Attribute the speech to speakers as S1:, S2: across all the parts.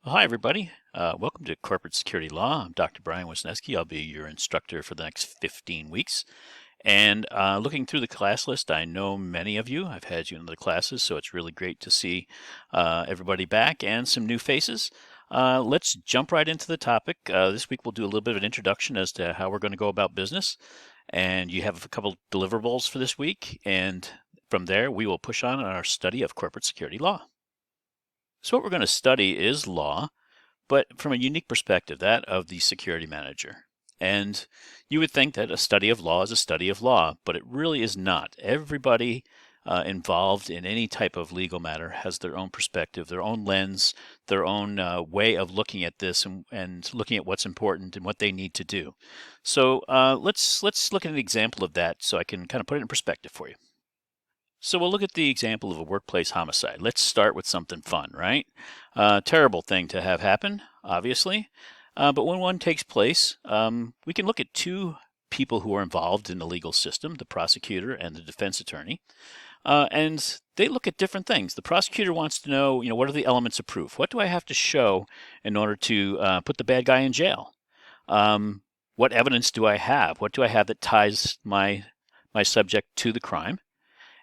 S1: Well, hi, everybody. Welcome to Corporate Security Law. I'm Dr. Brian Wisniewski. I'll be your instructor for the next 15 weeks. And looking through the class list, I know many of you. I've had you in the classes, so it's really great to see everybody back and some new faces. Let's jump right into the topic. This week we'll do a little bit of an introduction as to how we're going to go about business. And you have a couple deliverables for this week. And from there, we will push on our study of corporate security law. So what we're going to study is law, but from a unique perspective, that of the security manager. And you would think that a study of law is a study of law, but it really is not. Everybody involved in any type of legal matter has their own perspective, their own lens, their own way of looking at this and looking at what's important and what they need to do. So let's look at an example of that so I can kind of put it in perspective for you. So we'll look at the example of a workplace homicide. Let's start with something fun, right? Terrible thing to have happen, obviously. But when one takes place, we can look at two people who are involved in the legal system, the prosecutor and the defense attorney. And they look at different things. The prosecutor wants to know, what are the elements of proof? What do I have to show in order to put the bad guy in jail? What evidence do I have? What do I have that ties my subject to the crime?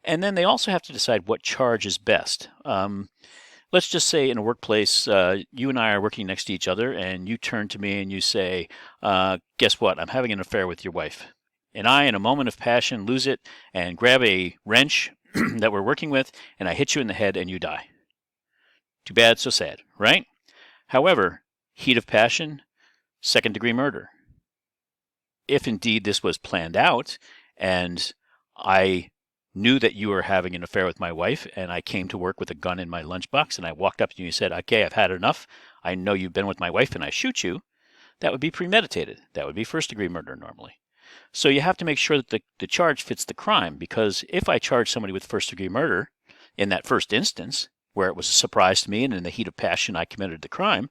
S1: And then they also have to decide what charge is best. Let's just say in a workplace, you and I are working next to each other, and you turn to me and you say, guess what? I'm having an affair with your wife. And I, in a moment of passion, lose it and grab a wrench that we're working with, and I hit you in the head and you die. Too bad, so sad, right? However, heat of passion, second-degree murder. If indeed this was planned out and I knew that you were having an affair with my wife, and I came to work with a gun in my lunchbox, and I walked up to you and said, okay, I've had enough. I know you've been with my wife, and I shoot you. That would be premeditated. That would be first-degree murder normally. So you have to make sure that the charge fits the crime, because if I charge somebody with first-degree murder in that first instance, where it was a surprise to me and in the heat of passion I committed the crime,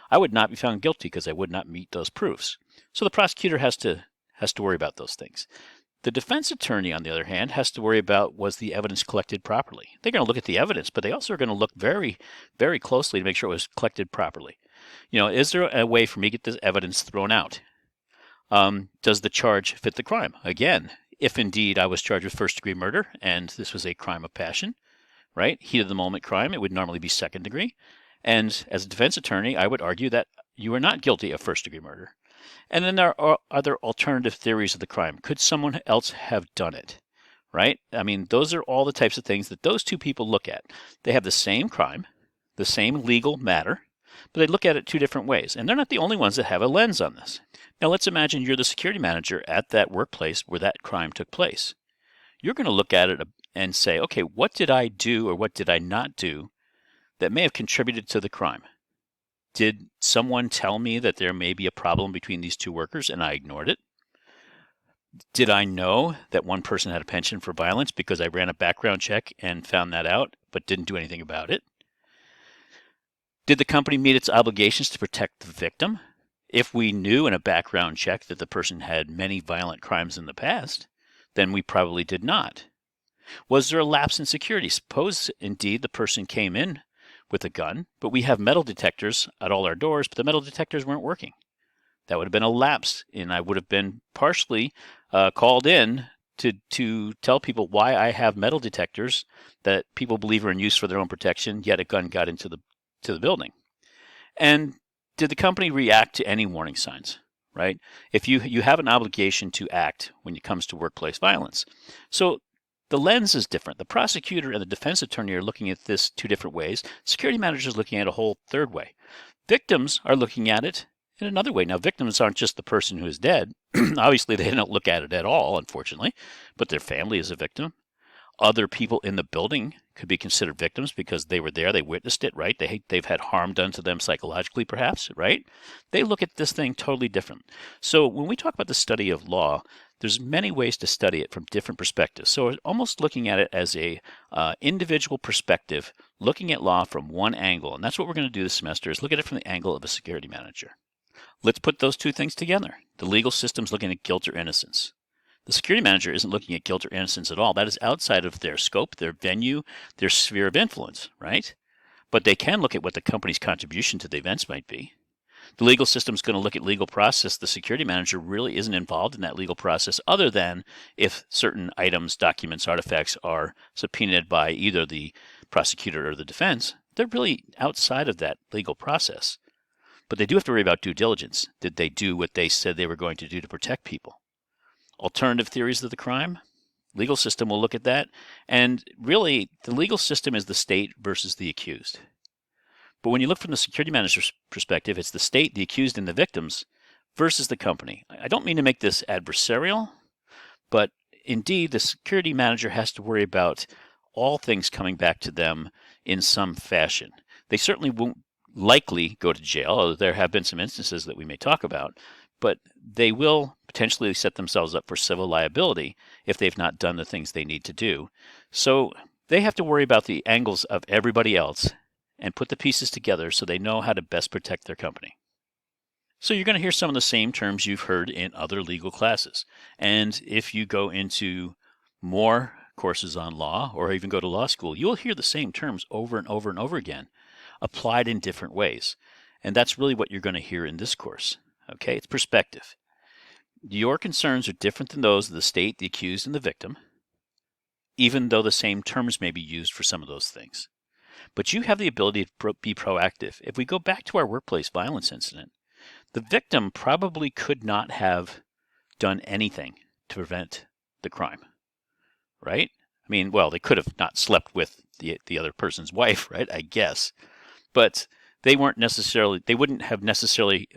S1: I would not be found guilty because I would not meet those proofs. So the prosecutor has to worry about those things. The defense attorney, on the other hand, has to worry about, was the evidence collected properly? They're going to look at the evidence, but they also are going to look very, very closely to make sure it was collected properly. Is there a way for me to get this evidence thrown out? Does the charge fit the crime? Again, if indeed I was charged with first-degree murder and this was a crime of passion, right, heat-of-the-moment crime, it would normally be second degree. And as a defense attorney, I would argue that you are not guilty of first-degree murder. And then there are other alternative theories of the crime. Could someone else have done it? Right? I mean, those are all the types of things that those two people look at. They have the same crime, the same legal matter, but they look at it two different ways. And they're not the only ones that have a lens on this. Now, let's imagine you're the security manager at that workplace where that crime took place. You're going to look at it and say, okay, what did I do or what did I not do that may have contributed to the crime? Did someone tell me that there may be a problem between these two workers and I ignored it? Did I know that one person had a penchant for violence because I ran a background check and found that out but didn't do anything about it? Did the company meet its obligations to protect the victim? If we knew in a background check that the person had many violent crimes in the past, then we probably did not. Was there a lapse in security? Suppose indeed the person came in with a gun, but we have metal detectors at all our doors, but the metal detectors weren't working. That would have been a lapse, and I would have been partially called in to tell people why I have metal detectors that people believe are in use for their own protection, yet a gun got into the building. And did the company react to any warning signs? Right? If you have an obligation to act when it comes to workplace violence. So the lens is different. The prosecutor and the defense attorney are looking at this two different ways. Security manager is looking at a whole third way. Victims are looking at it in another way. Now, victims aren't just the person who is dead. Obviously, they don't look at it at all, unfortunately, but their family is a victim. Other people in the building could be considered victims because they were there, they witnessed it, right? They've had harm done to them psychologically, perhaps, right? They look at this thing totally different. So when we talk about the study of law, there's many ways to study it from different perspectives. So we're almost looking at it as a individual perspective, looking at law from one angle. And that's what we're going to do this semester, is look at it from the angle of a security manager. Let's put those two things together. The legal system's looking at guilt or innocence. The security manager isn't looking at guilt or innocence at all. That is outside of their scope, their venue, their sphere of influence, right? but they can look at what the company's contribution to the events might be. The legal system is going to look at legal process. The security manager really isn't involved in that legal process other than if certain items, documents, artifacts are subpoenaed by either the prosecutor or the defense. They're really outside of that legal process. But they do have to worry about due diligence. Did they do what they said they were going to do to protect people? Alternative theories of the crime? Legal system will look at that. And really, the legal system is the state versus the accused. But when you look from the security manager's perspective, it's the state, the accused, and the victims versus the company. I don't mean to make this adversarial, but indeed, the security manager has to worry about all things coming back to them in some fashion. They certainly won't likely go to jail, although there have been some instances that we may talk about, but they will potentially set themselves up for civil liability if they've not done the things they need to do. So they have to worry about the angles of everybody else and put the pieces together so they know how to best protect their company. So you're going to hear some of the same terms you've heard in other legal classes. And if you go into more courses on law or even go to law school, you'll hear the same terms over and over and over again, applied in different ways. And that's really what you're going to hear in this course. Okay, it's perspective. Your concerns are different than those of the state, the accused, and the victim, even though the same terms may be used for some of those things. But you have the ability to be proactive. If we go back to our workplace violence incident, the victim probably could not have done anything to prevent the crime, right? I mean, well, they could have not slept with the other person's wife, right? I guess. But they wouldn't have necessarily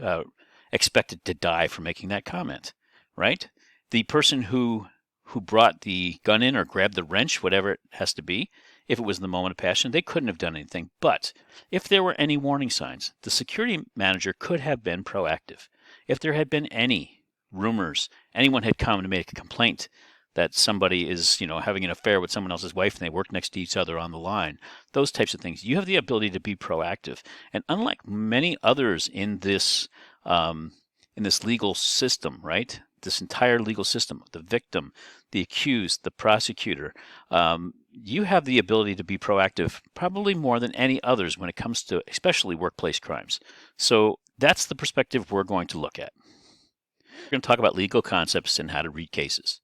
S1: expected to die for making that comment, right? The person who brought the gun in or grabbed the wrench, whatever it has to be, if it was in the moment of passion, they couldn't have done anything. But if there were any warning signs, the security manager could have been proactive. If there had been any rumors, anyone had come to make a complaint that somebody is, having an affair with someone else's wife and they work next to each other on the line, those types of things, you have the ability to be proactive. And unlike many others in this legal system, right? This entire legal system, the victim, the accused, the prosecutor, you have the ability to be proactive probably more than any others when it comes to especially workplace crimes. So that's the perspective we're going to look at. We're going to talk about legal concepts and how to read cases.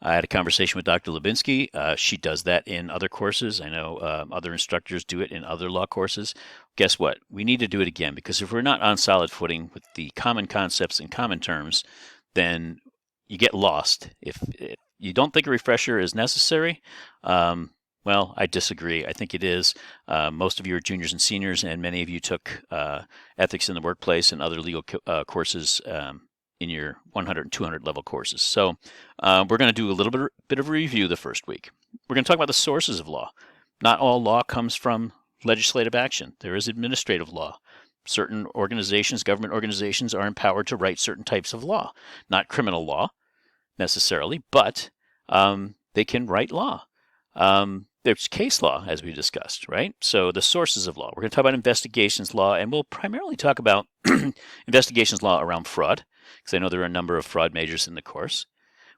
S1: I had a conversation with Dr. Lubinsky. She does that in other courses. I know other instructors do it in other law courses. Guess what? We need to do it again, because if we're not on solid footing with the common concepts and common terms, then you get lost. If you don't think a refresher is necessary, well, I disagree. I think it is. Most of you are juniors and seniors, and many of you took ethics in the workplace and other legal courses in your 100 and 200 level courses. So we're going to do a little bit of a review the first week. We're going to talk about the sources of law. Not all law comes from legislative action. There is administrative law. Certain organizations, government organizations, are empowered to write certain types of law. Not criminal law, necessarily, but they can write law. There's case law, as we discussed, right? So the sources of law. We're going to talk about investigations law, and we'll primarily talk about investigations law around fraud, because I know there are a number of fraud majors in the course.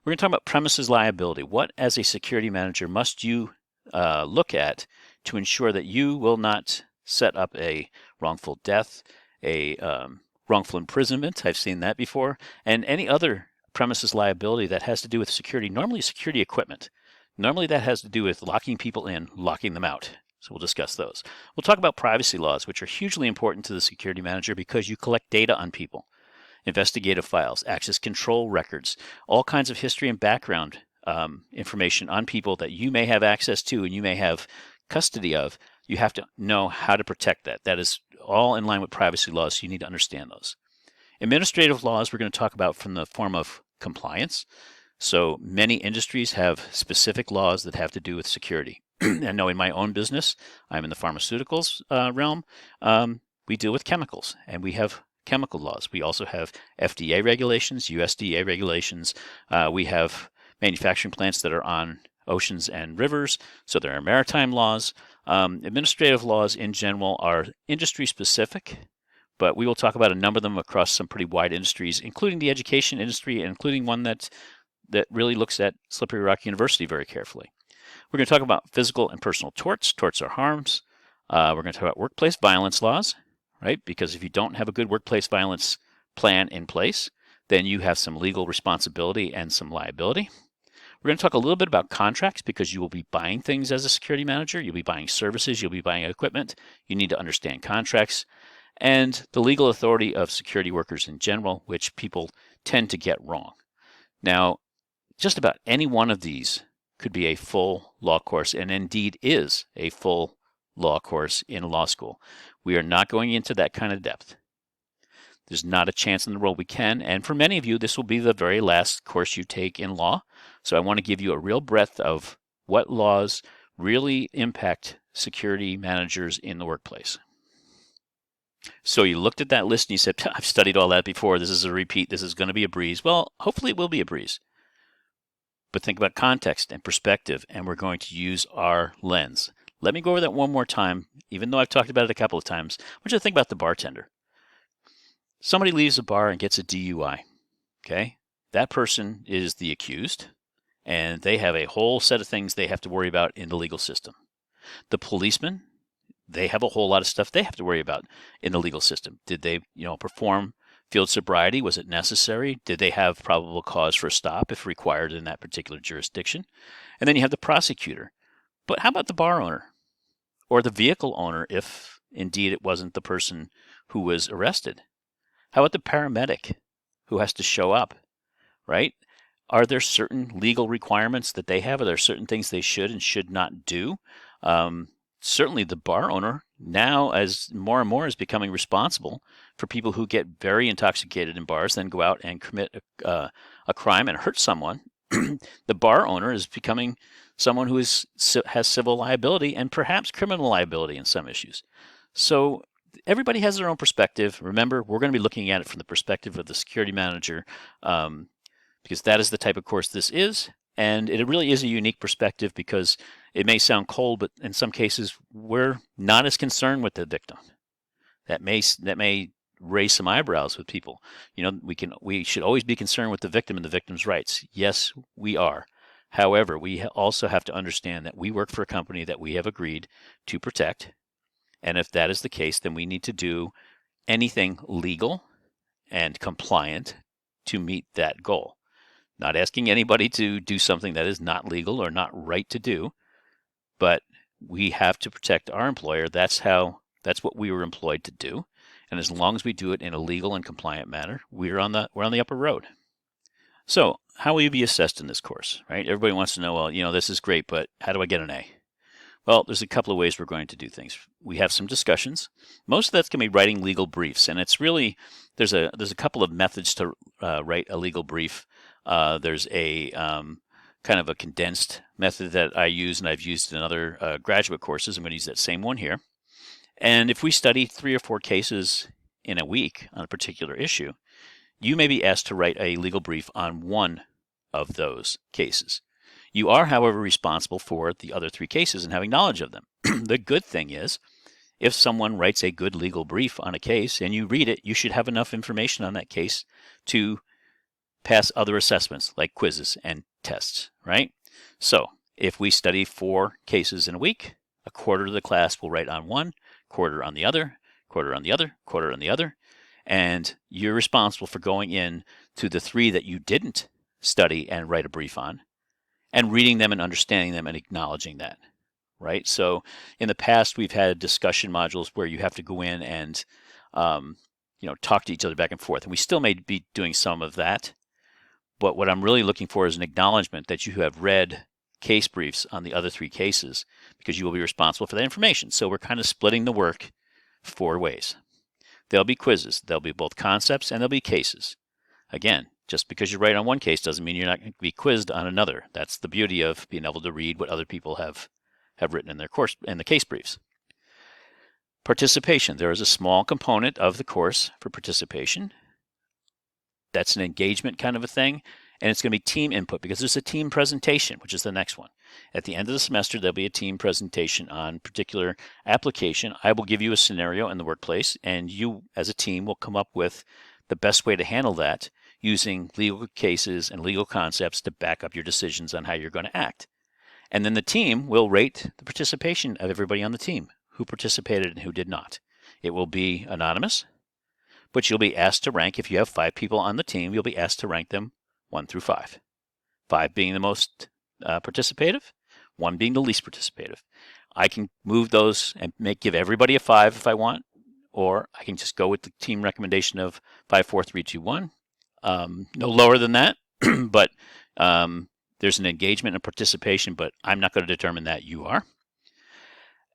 S1: We're going to talk about premises liability. What, as a security manager, must you look at to ensure that you will not set up a wrongful death, a wrongful imprisonment, I've seen that before, and any other premises liability that has to do with security, normally security equipment. Normally that has to do with locking people in, locking them out. So we'll discuss those. We'll talk about privacy laws, which are hugely important to the security manager because you collect data on people, investigative files, access control records, all kinds of history and background information on people that you may have access to and you may have custody of. You have to know how to protect that. That is all in line with privacy laws, so you need to understand those. Administrative laws we're going to talk about from the form of compliance. So many industries have specific laws that have to do with security. And knowing my own business, I'm in the pharmaceuticals realm, we deal with chemicals, and we have chemical laws. We also have FDA regulations, USDA regulations. We have manufacturing plants that are on oceans and rivers, so there are maritime laws. Administrative laws in general are industry specific, but we will talk about a number of them across some pretty wide industries, including the education industry, and including one that really looks at Slippery Rock University very carefully. We're going to talk about physical and personal torts. Torts are harms. We're going to talk about workplace violence laws, right? Because if you don't have a good workplace violence plan in place, then you have some legal responsibility and some liability. We're going to talk a little bit about contracts because you will be buying things as a security manager. You'll be buying services. You'll be buying equipment. You need to understand contracts and the legal authority of security workers in general, which people tend to get wrong. Now, just about any one of these could be a full law course, and indeed is a full law course in law school. We are not going into that kind of depth. There's not a chance in the world we can, and for many of you, this will be the very last course you take in law. So I want to give you a real breadth of what laws really impact security managers in the workplace. So you looked at that list and you said, I've studied all that before. This is a repeat. This is going to be a breeze. Well, hopefully it will be a breeze. But think about context and perspective, and we're going to use our lens. Let me go over that one more time, even though I've talked about it a couple of times. I want you to think about the bartender. Somebody leaves a bar and gets a DUI, okay? That person is the accused, and they have a whole set of things they have to worry about in the legal system. The policeman, they have a whole lot of stuff they have to worry about in the legal system. Did they, perform field sobriety? Was it necessary? Did they have probable cause for a stop if required in that particular jurisdiction? And then you have the prosecutor. But how about the bar owner or the vehicle owner if indeed it wasn't the person who was arrested? How about the paramedic who has to show up, right? Are there certain legal requirements that they have? Are there certain things they should and should not do? Certainly the bar owner now, as more and more, is becoming responsible for people who get very intoxicated in bars, then go out and commit a crime and hurt someone. The bar owner is becoming someone who has civil liability and perhaps criminal liability in some issues. So everybody has their own perspective. Remember, we're going to be looking at it from the perspective of the security manager because that is the type of course this is. And it really is a unique perspective because it may sound cold, but in some cases, we're not as concerned with the victim. That may raise some eyebrows with people. We should always be concerned with the victim and the victim's rights. Yes, we are. However, we also have to understand that we work for a company that we have agreed to protect. And if that is the case, then we need to do anything legal and compliant to meet that goal. Not asking anybody to do something that is not legal or not right to do, but we have to protect our employer. That's what we were employed to do. And as long as we do it in a legal and compliant manner, we're on the upper road. So how will you be assessed in this course, right? Everybody wants to know, well, this is great, but how do I get an A? Well, there's a couple of ways we're going to do things. We have some discussions. Most of that's going to be writing legal briefs, and it's really there's a couple of methods to write a legal brief. There's a kind of a condensed method that I use, and I've used in other graduate courses. I'm going to use that same one here. And if we study 3 or 4 cases in a week on a particular issue, you may be asked to write a legal brief on one of those cases. You are, however, responsible for the other 3 cases and having knowledge of them. The good thing is, if someone writes a good legal brief on a case and you read it, you should have enough information on that case to pass other assessments like quizzes and tests, right? So if we study 4 cases in a week, a quarter of the class will write on one, quarter on the other, quarter on the other, quarter on the other, and you're responsible for going in to the 3 that you didn't study and write a brief on, and reading them and understanding them and acknowledging that, right? So in the past, we've had discussion modules where you have to go in and talk to each other back and forth, and we still may be doing some of that. But what I'm really looking for is an acknowledgement that you have read case briefs on the other 3 cases because you will be responsible for that information. So we're kind of splitting the work 4 ways. There'll be quizzes. There'll be both concepts and there'll be cases. Again, just because you write on one case doesn't mean you're not going to be quizzed on another. That's the beauty of being able to read what other people have written in their course in the case briefs. Participation. There is a small component of the course for participation. That's an engagement kind of a thing, and it's going to be team input because there's a team presentation, which is the next one. At the end of the semester, there'll be a team presentation on particular application. I will give you a scenario in the workplace, and you as a team will come up with the best way to handle that using legal cases and legal concepts to back up your decisions on how you're going to act. And then the team will rate the participation of everybody on the team. who participated and who did not. It will be anonymous, but you'll be asked to rank. If you have 5 people on the team, you'll be asked to rank them 1 through 5. 5 being the most participative, 1 being the least participative. I can move those and give everybody a 5 if I want, or I can just go with the team recommendation of 5, 4, 3, 2, 1. No lower than that, but there's an engagement and participation, but I'm not going to determine that. You are.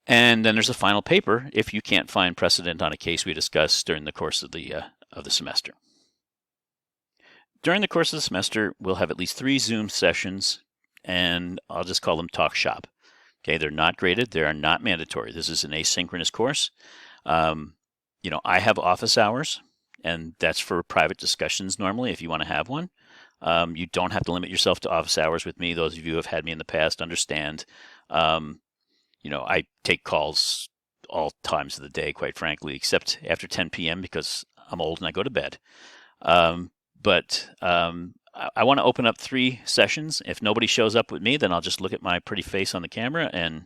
S1: And then there's a final paper if you can't find precedent on a case we discussed during the course of the semester. During the course of the semester, we'll have at least 3 Zoom sessions, and I'll just call them talk shop. Okay, they're not graded. They are not mandatory. This is an asynchronous course. I have office hours, and that's for private discussions normally if you want to have one. You don't have to limit yourself to office hours with me. Those of you who have had me in the past understand. I take calls all times of the day, quite frankly, except after 10 p.m. because I'm old and I go to bed. But I want to open up 3 sessions. If nobody shows up with me, then I'll just look at my pretty face on the camera, and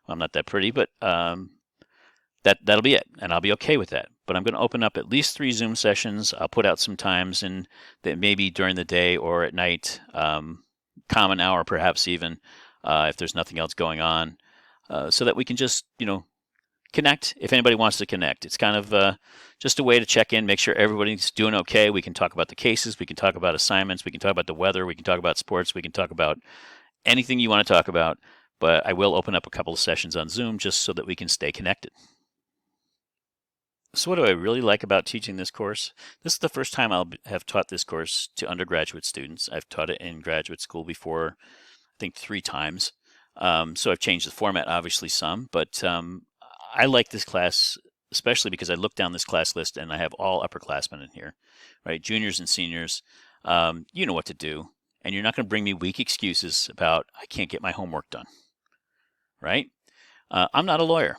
S1: well, I'm not that pretty, but that'll be it, and I'll be okay with that. But I'm going to open up at least 3 Zoom sessions. I'll put out some times, and that maybe during the day or at night, common hour perhaps even, if there's nothing else going on, so that we can just connect if anybody wants to connect. It's kind of just a way to check in, make sure everybody's doing okay. We can talk about the cases, we can talk about assignments, we can talk about the weather, we can talk about sports, we can talk about anything you want to talk about, but I will open up a couple of sessions on Zoom just so that we can stay connected. So what do I really like about teaching this course? This is the first time I'll have taught this course to undergraduate students. I've taught it in graduate school before, I think 3 times. So I've changed the format obviously some, but I like this class especially because I look down this class list and I have all upperclassmen in here, right? Juniors and seniors. You know what to do, and you're not going to bring me weak excuses about I can't get my homework done, right? I'm not a lawyer,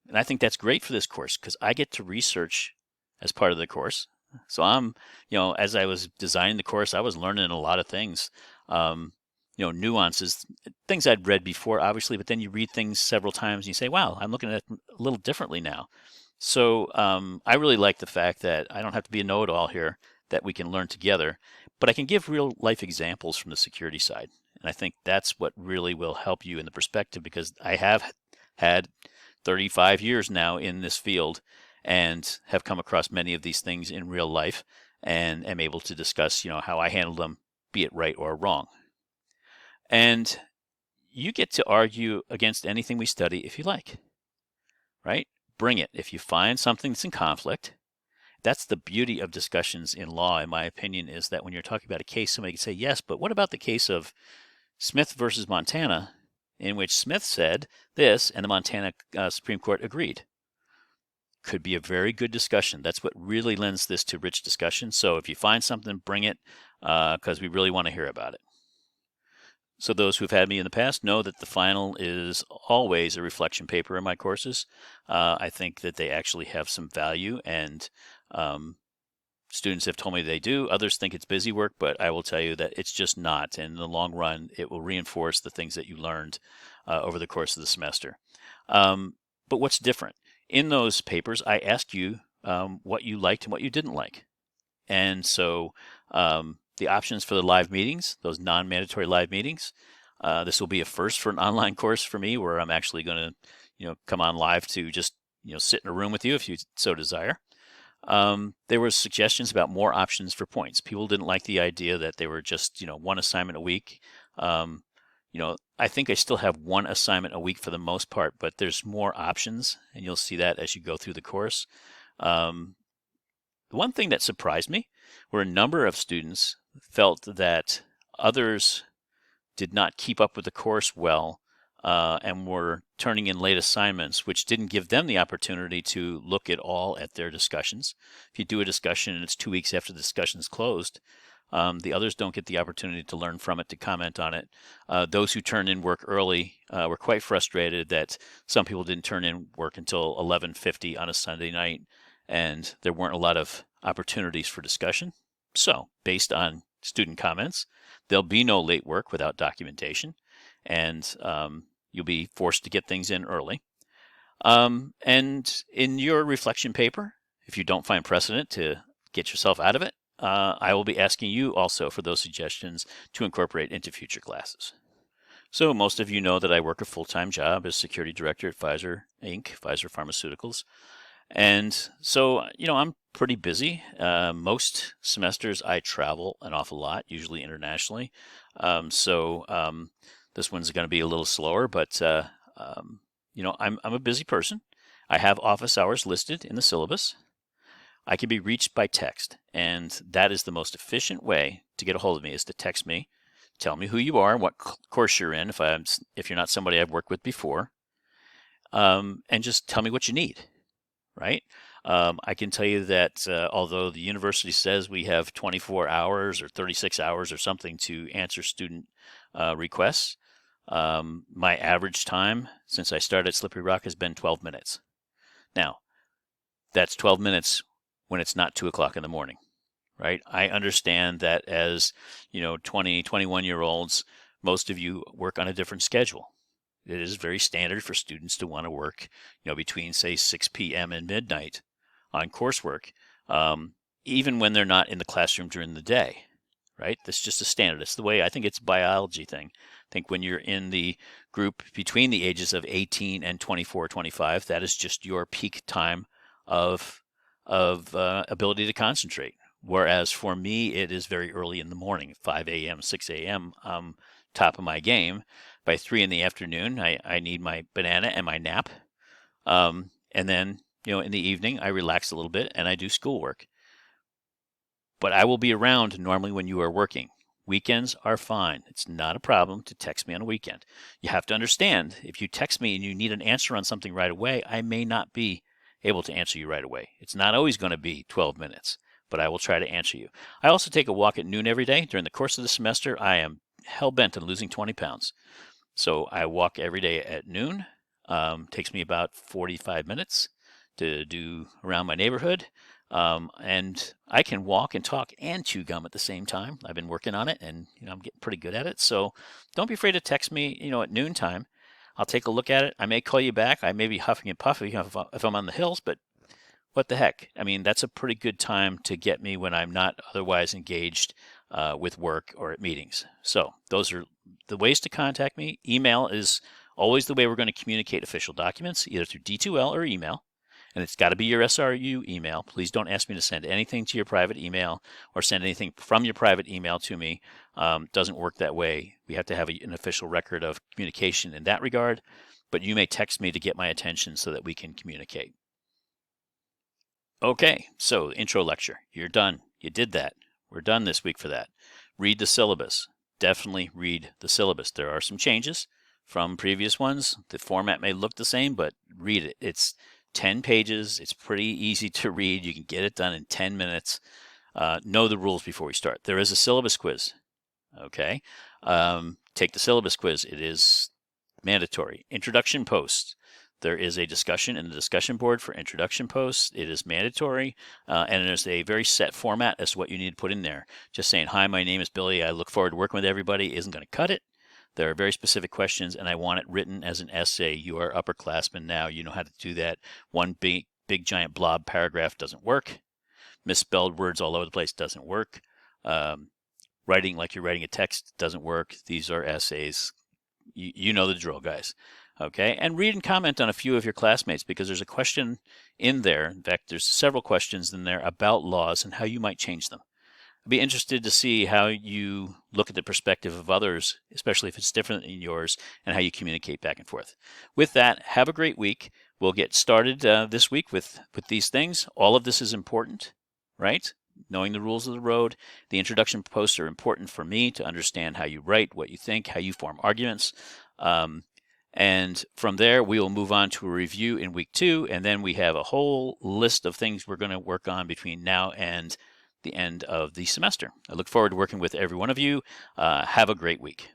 S1: and I think that's great for this course because I get to research as part of the course. So I'm, as I was designing the course, I was learning a lot of things. Nuances, things I'd read before, obviously, but then you read things several times and you say, wow, I'm looking at it a little differently now. So I really like the fact that I don't have to be a know-it-all here, that we can learn together, but I can give real life examples from the security side. And I think that's what really will help you in the perspective, because I have had 35 years now in this field and have come across many of these things in real life and am able to discuss, how I handle them, be it right or wrong. And you get to argue against anything we study if you like, right? Bring it. If you find something that's in conflict, that's the beauty of discussions in law, in my opinion, is that when you're talking about a case, somebody can say, yes, but what about the case of Smith versus Montana, in which Smith said this and the Montana Supreme Court agreed? Could be a very good discussion. That's what really lends this to rich discussion. So if you find something, bring it, because we really want to hear about it. So those who've had me in the past know that the final is always a reflection paper in my courses. I think that they actually have some value, and students have told me they do. Others think it's busy work, but I will tell you that it's just not. And in the long run, it will reinforce the things that you learned over the course of the semester. But what's different? In those papers, I asked you what you liked and what you didn't like. And so the options for the live meetings, those non-mandatory live meetings, this will be a first for an online course for me, where I'm actually going to, come on live to just, sit in a room with you if you so desire. There were suggestions about more options for points. People didn't like the idea that they were just, 1 assignment a week. I think I still have 1 assignment a week for the most part, but there's more options, and you'll see that as you go through the course. The one thing that surprised me were a number of students felt that others did not keep up with the course well and were turning in late assignments, which didn't give them the opportunity to look at their discussions. If you do a discussion and it's 2 weeks after the discussion is closed, the others don't get the opportunity to learn from it, to comment on it. Those who turned in work early were quite frustrated that some people didn't turn in work until 11:50 on a Sunday night, and there weren't a lot of opportunities for discussion. So, based on student comments, there'll be no late work without documentation, and you'll be forced to get things in early. And in your reflection paper, if you don't find precedent to get yourself out of it, I will be asking you also for those suggestions to incorporate into future classes. So most of you know that I work a full-time job as security director at Pfizer Inc., Pfizer Pharmaceuticals. And so, I'm pretty busy. Most semesters I travel an awful lot, usually internationally. This one's going to be a little slower, but I'm a busy person. I have office hours listed in the syllabus. I can be reached by text, and that is the most efficient way to get a hold of me is to text me, tell me who you are, what course you're in, if you're not somebody I've worked with before, and just tell me what you need, right? I can tell you that although the university says we have 24 hours or 36 hours or something to answer student requests, my average time since I started at Slippery Rock has been 12 minutes. Now, that's 12 minutes when it's not 2 o'clock in the morning, right? I understand that as 20, 21-year-olds, most of you work on a different schedule. It is very standard for students to want to work, between say 6 p.m. and midnight on coursework, even when they're not in the classroom during the day, right? That's just a standard. It's the way, I think it's a biology thing. I think when you're in the group between the ages of 18 and 24, 25, that is just your peak time of ability to concentrate. Whereas for me, it is very early in the morning, 5 a.m., 6 a.m., top of my game. By 3 in the afternoon, I need my banana and my nap. And then, in the evening, I relax a little bit and I do schoolwork. But I will be around normally when you are working. Weekends are fine. It's not a problem to text me on a weekend. You have to understand, if you text me and you need an answer on something right away, I may not be able to answer you right away. It's not always going to be 12 minutes, but I will try to answer you. I also take a walk at noon every day. During the course of the semester, I am hell-bent on losing 20 pounds. So I walk every day at noon. Takes me about 45 minutes to do around my neighborhood. And I can walk and talk and chew gum at the same time. I've been working on it, and I'm getting pretty good at it. So don't be afraid to text me, at noontime. I'll take a look at it. I may call you back. I may be huffing and puffing if I'm on the hills, but what the heck? I mean, that's a pretty good time to get me when I'm not otherwise engaged with work or at meetings. So those are the ways to contact me. Email is always the way we're going to communicate official documents, either through D2L or email. And it's got to be your SRU email. Please don't ask me to send anything to your private email or send anything from your private email to me. Doesn't work that way. We have to have an official record of communication in that regard. But you may text me to get my attention so that we can communicate. Okay, so intro lecture. You're done. You did that. We're done this week for that. Read the syllabus. Definitely read the syllabus. There are some changes from previous ones. The format may look the same, but read it. It's 10 pages. It's pretty easy to read. You can get it done in 10 minutes. Know the rules before we start. There is a syllabus quiz. Okay. Take the syllabus quiz. It is mandatory. Introduction posts. There is a discussion in the discussion board for introduction posts. It is mandatory, and there's a very set format as to what you need to put in there. Just saying, hi, my name is Billy. I look forward to working with everybody isn't going to cut it. There are very specific questions, and I want it written as an essay. You are upperclassmen now. You know how to do that. One big giant blob paragraph doesn't work. Misspelled words all over the place doesn't work. Writing like you're writing a text doesn't work. These are essays. You know the drill, guys. Okay, and read and comment on a few of your classmates because there's a question in there. In fact, there's several questions in there about laws and how you might change them. I'd be interested to see how you look at the perspective of others, especially if it's different than yours, and how you communicate back and forth. With that, have a great week. We'll get started this week with these things. All of this is important, right? Knowing the rules of the road. The introduction posts are important for me to understand how you write, what you think, how you form arguments. And from there, we will move on to a review in week 2, and then we have a whole list of things we're going to work on between now and the end of the semester. I look forward to working with every one of you. Have a great week.